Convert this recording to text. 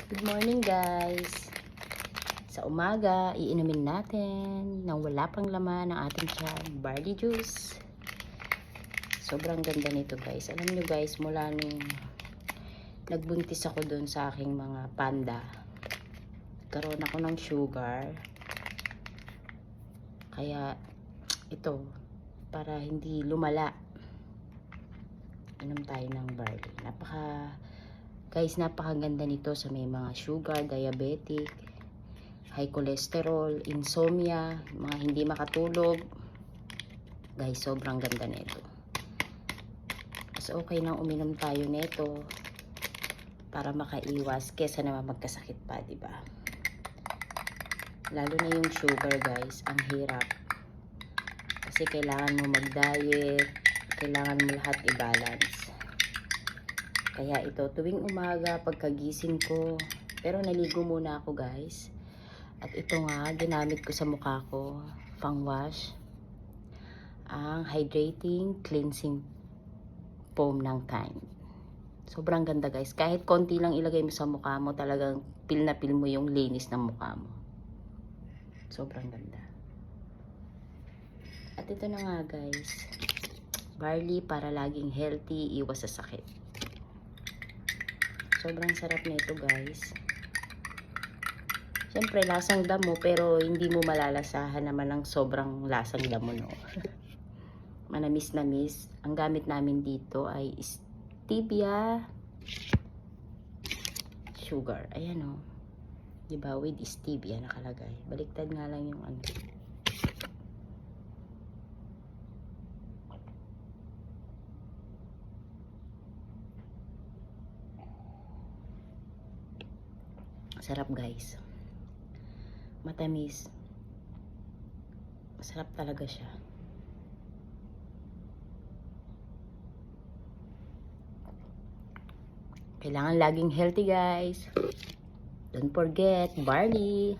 Good morning guys. Sa umaga, iinumin natin nang wala pang laman ng ating tiyan, barley juice. Sobrang ganda nito guys. Alam nyo guys, mula nung nagbuntis ako dun sa aking mga panda, karoon ako ng sugar. Kaya ito, para hindi lumala, inom tayo ng barley. Guys, napakaganda nito sa may mga sugar, diabetic, high cholesterol, insomnia, mga hindi makatulog. Guys, sobrang ganda nito. Mas okay nang uminom tayo nito para makaiwas kesa naman magkasakit pa, di ba? Lalo na yung sugar, guys, ang hirap. Kasi kailangan mo mag-diet, kailangan mo lahat i-balance. Kaya ito, tuwing umaga, pagkagising ko, pero naligo muna ako guys. At ito nga, ginamit ko sa mukha ko, pang wash, ang hydrating cleansing foam ng Kind. Sobrang ganda guys. Kahit konti lang ilagay mo sa mukha mo, talagang feel na feel mo yung linis ng mukha mo. Sobrang ganda. At ito na nga guys, barley para laging healthy, iwas sa sakit. Sobrang sarap nito guys. Siyempre lasang damo, pero hindi mo malalasahan naman ng sobrang lasang damo, no. Manamis-namis. Ang gamit namin dito ay stevia sugar. Ayan, oh. Diba, with stevia nakalagay. Baliktad nga lang yung ano. Sarap guys. Matamis. Masarap talaga siya. Kailangan laging healthy guys. Don't forget barley.